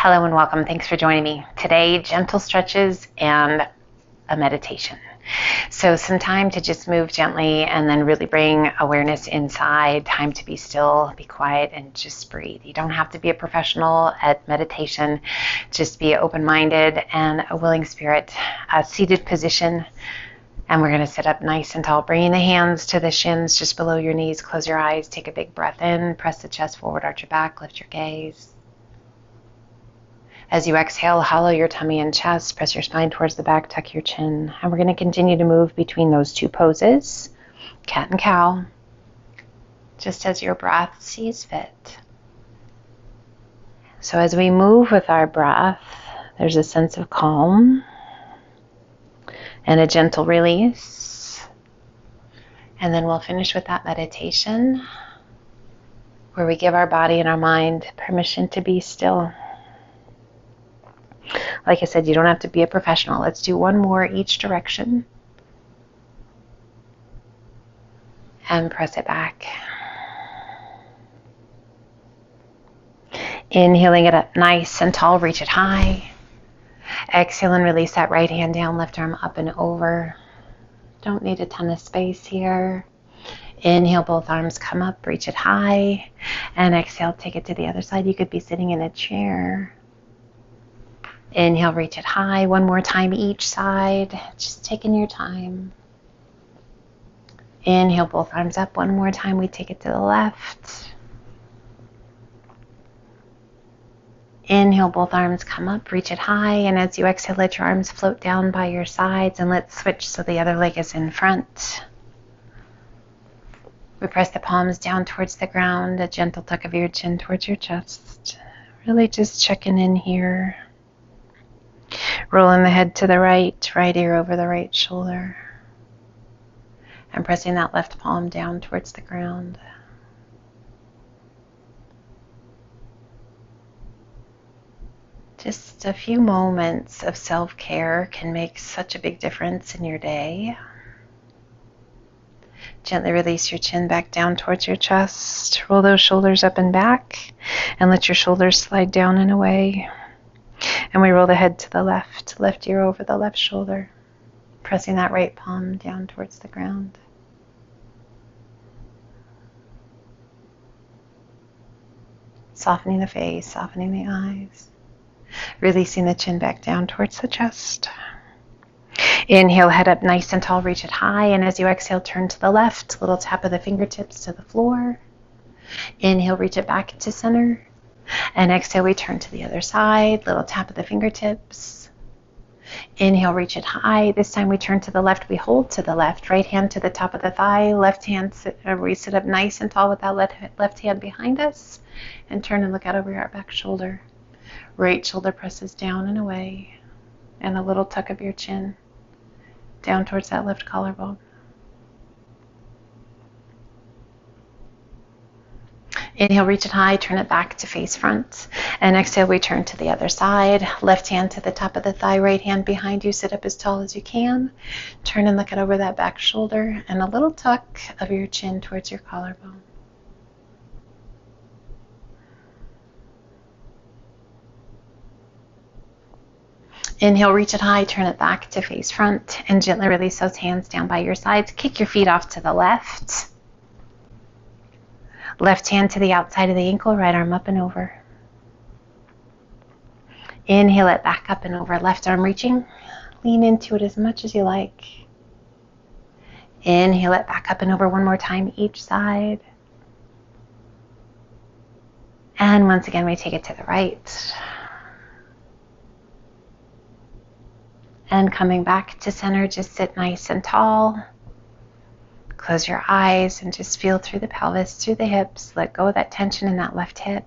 Hello and welcome. Thanks for joining me. Today, gentle stretches and a meditation. So some time to just move gently and then really bring awareness inside, time to be still, be quiet, and just breathe. You don't have to be a professional at meditation. Just be open-minded and a willing spirit. A seated position. And we're going to sit up nice and tall, bringing the hands to the shins just below your knees. Close your eyes, take a big breath in, press the chest forward, arch your back, lift your gaze. As you exhale, hollow your tummy and chest, press your spine towards the back, tuck your chin. And we're going to continue to move between those two poses, cat and cow, just as your breath sees fit. So as we move with our breath, there's a sense of calm and a gentle release. And then we'll finish with that meditation where we give our body and our mind permission to be still. Like I said, you don't have to be a professional. Let's do one more each direction. And press it back. Inhaling it up nice and tall, reach it high. Exhale and release that right hand down, left arm up and over. Don't need a ton of space here. Inhale, both arms come up, reach it high. And exhale, take it to the other side. You could be sitting in a chair. Inhale, reach it high. One more time each side. Just taking your time. Inhale, both arms up. One more time. We take it to the left. Inhale, both arms come up. Reach it high. And as you exhale, let your arms float down by your sides. And let's switch so the other leg is in front. We press the palms down towards the ground. A gentle tuck of your chin towards your chest. Really just checking in here. Rolling the head to the right ear over the right shoulder. And pressing that left palm down towards the ground. Just a few moments of self-care can make such a big difference in your day. Gently release your chin back down towards your chest. Roll those shoulders up and back. And let your shoulders slide down and away. And we roll the head to the left ear over the left shoulder, pressing that right palm down towards the ground. Softening the face, softening the eyes, releasing the chin back down towards the chest. Inhale, head up nice and tall, reach it high, and as you exhale, turn to the left, little tap of the fingertips to the floor. Inhale, reach it back to center. And exhale, we turn to the other side. Little tap of the fingertips. Inhale, reach it high. This time we turn to the left. We hold to the left. Right hand to the top of the thigh. Left hand, we sit up nice and tall with that left hand behind us. And turn and look out over our back shoulder. Right shoulder presses down and away. And a little tuck of your chin down towards that left collarbone. Inhale, reach it high, turn it back to face front. And exhale, we turn to the other side. Left hand to the top of the thigh, right hand behind you. Sit up as tall as you can. Turn and look out over that back shoulder. And a little tuck of your chin towards your collarbone. Inhale, reach it high, turn it back to face front. And gently release those hands down by your sides. Kick your feet off to the left. Left hand to the outside of the ankle, right arm up and over. Inhale it back up and over, left arm reaching. Lean into it as much as you like. Inhale it back up and over one more time each side. And once again, we take it to the right. And coming back to center, just sit nice and tall. Close your eyes and just feel through the pelvis, through the hips. Let go of that tension in that left hip.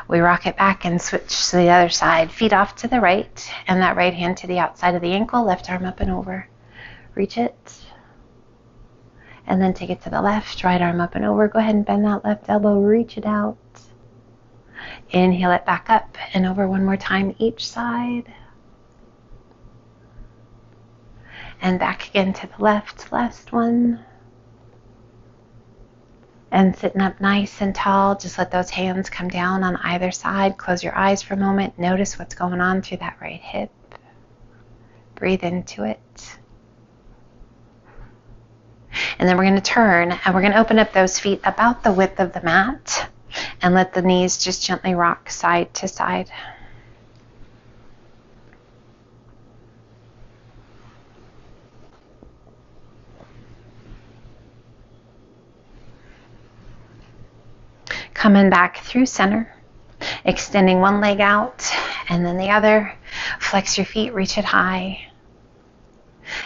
We rock it back and switch to the other side. Feet off to the right and that right hand to the outside of the ankle, left arm up and over. Reach it. And then take it to the left, right arm up and over. Go ahead and bend that left elbow, reach it out. Inhale it back up and over one more time each side. And back again to the left, last one. And sitting up nice and tall, just let those hands come down on either side. Close your eyes for a moment. Notice what's going on through that right hip. Breathe into it. And then we're going to turn and we're going to open up those feet about the width of the mat and let the knees just gently rock side to side. Coming back through center, extending one leg out and then the other. Flex your feet, reach it high.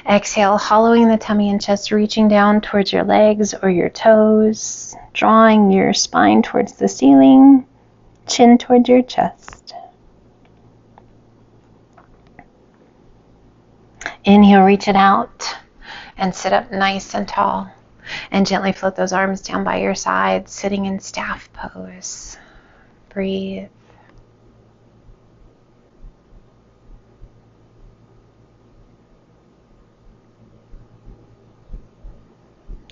Exhale, hollowing the tummy and chest, reaching down towards your legs or your toes, drawing your spine towards the ceiling, chin towards your chest. Inhale, reach it out and sit up nice and tall. And gently float those arms down by your side, sitting in staff pose. Breathe.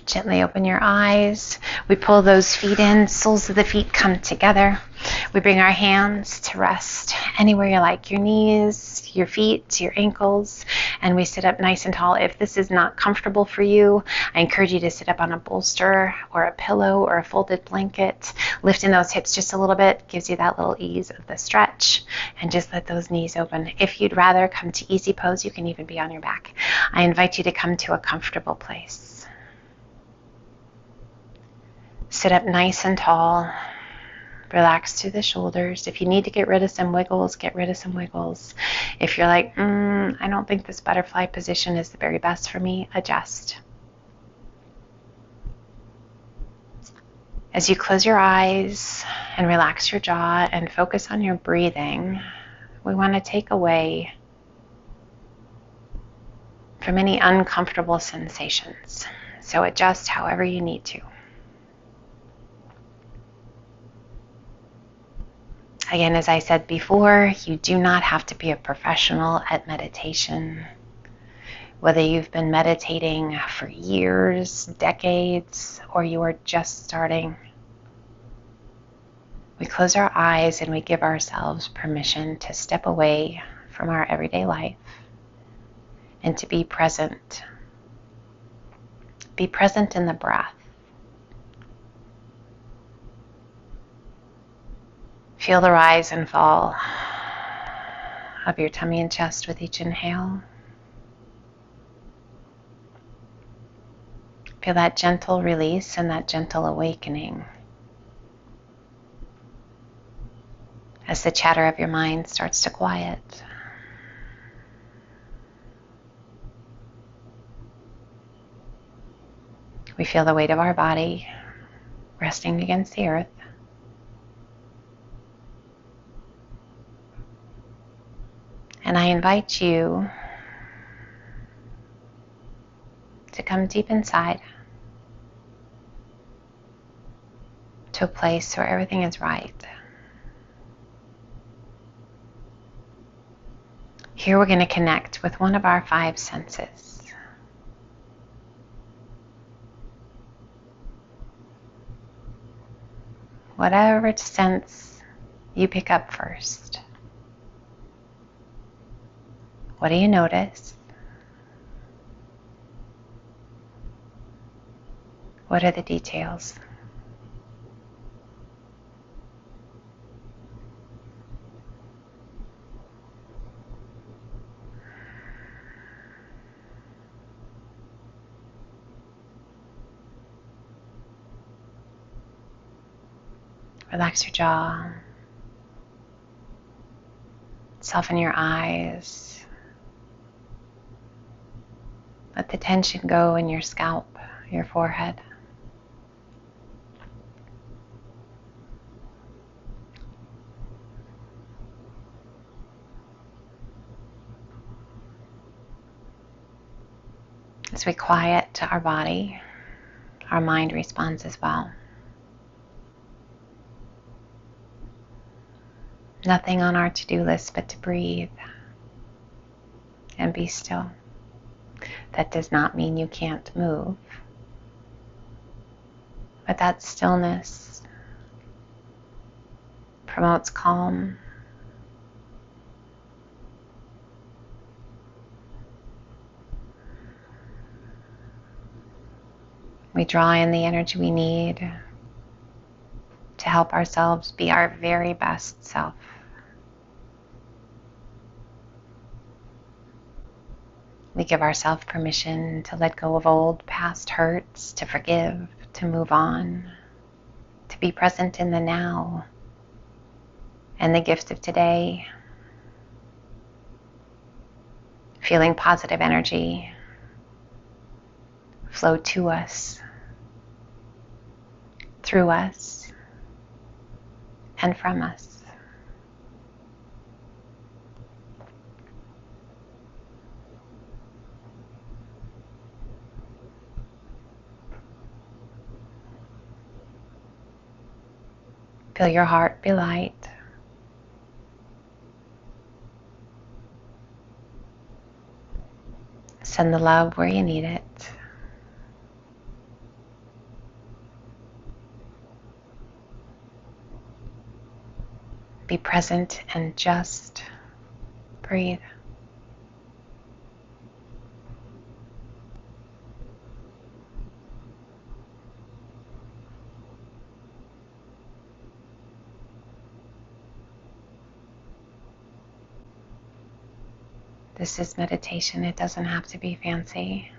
Gently open your eyes. We pull those feet in, soles of the feet come together. We bring our hands to rest anywhere you like, your knees, your feet, your ankles, and we sit up nice and tall. If this is not comfortable for you, I encourage you to sit up on a bolster or a pillow or a folded blanket. Lifting those hips just a little bit gives you that little ease of the stretch, and just let those knees open. If you'd rather come to easy pose, you can even be on your back. I invite you to come to a comfortable place. Sit up nice and tall. Relax through the shoulders. If you need to get rid of some wiggles, get rid of some wiggles. If you're like, I don't think this butterfly position is the very best for me, adjust. As you close your eyes and relax your jaw and focus on your breathing, we want to take away from any uncomfortable sensations. So adjust however you need to. Again, as I said before, you do not have to be a professional at meditation. Whether you've been meditating for years, decades, or you are just starting, we close our eyes and we give ourselves permission to step away from our everyday life and to be present. Be present in the breath. Feel the rise and fall of your tummy and chest with each inhale. Feel that gentle release and that gentle awakening as the chatter of your mind starts to quiet. We feel the weight of our body resting against the earth. And I invite you to come deep inside to a place where everything is right. Here we're going to connect with one of our 5 senses. Whatever sense you pick up first. What do you notice? What are the details? Relax your jaw. Soften your eyes. Let the tension go in your scalp, your forehead. As we quiet our body, our mind responds as well. Nothing on our to-do list but to breathe and be still. That does not mean you can't move. But that stillness promotes calm. We draw in the energy we need to help ourselves be our very best self. We give ourselves permission to let go of old past hurts, to forgive, to move on, to be present in the now and the gift of today. Feeling positive energy flow to us, through us, and from us. Feel your heart be light. Send the love where you need it. Be present and just breathe. This is meditation. It doesn't have to be fancy.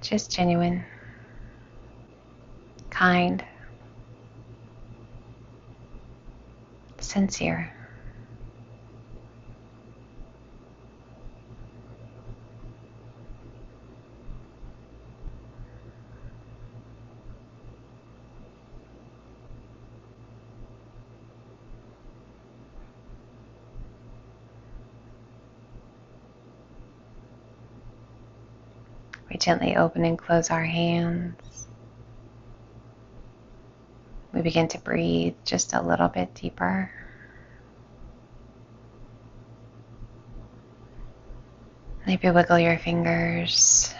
Just genuine, kind, sincere. We gently open and close our hands. We begin to breathe just a little bit deeper. Maybe wiggle your fingers.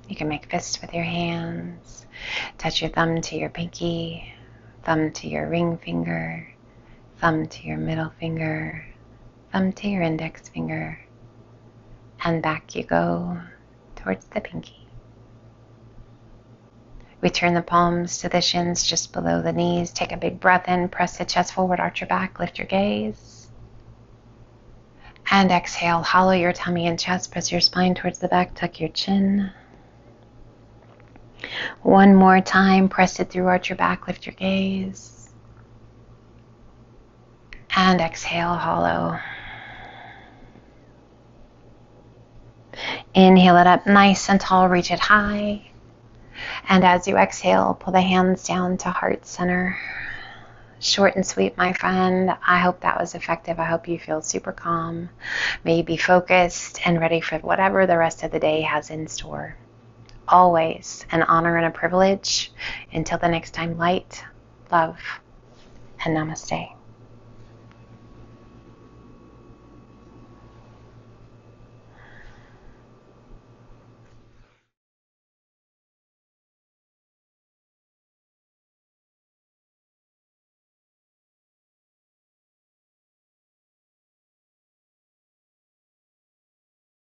You can make fists with your hands. Touch your thumb to your pinky, thumb to your ring finger, thumb to your middle finger, thumb to your index finger, and back you go towards the pinky. We turn the palms to the shins just below the knees. Take a big breath in, press the chest forward, arch your back, lift your gaze. And exhale, hollow your tummy and chest, press your spine towards the back, tuck your chin. One more time, press it through, arch your back, lift your gaze. And exhale, hollow. Inhale it up nice and tall, reach it high. And as you exhale, pull the hands down to heart center. Short and sweet, my friend. I hope that was effective. I hope you feel super calm. May you be focused and ready for whatever the rest of the day has in store. Always an honor and a privilege. Until the next time, light, love, and namaste.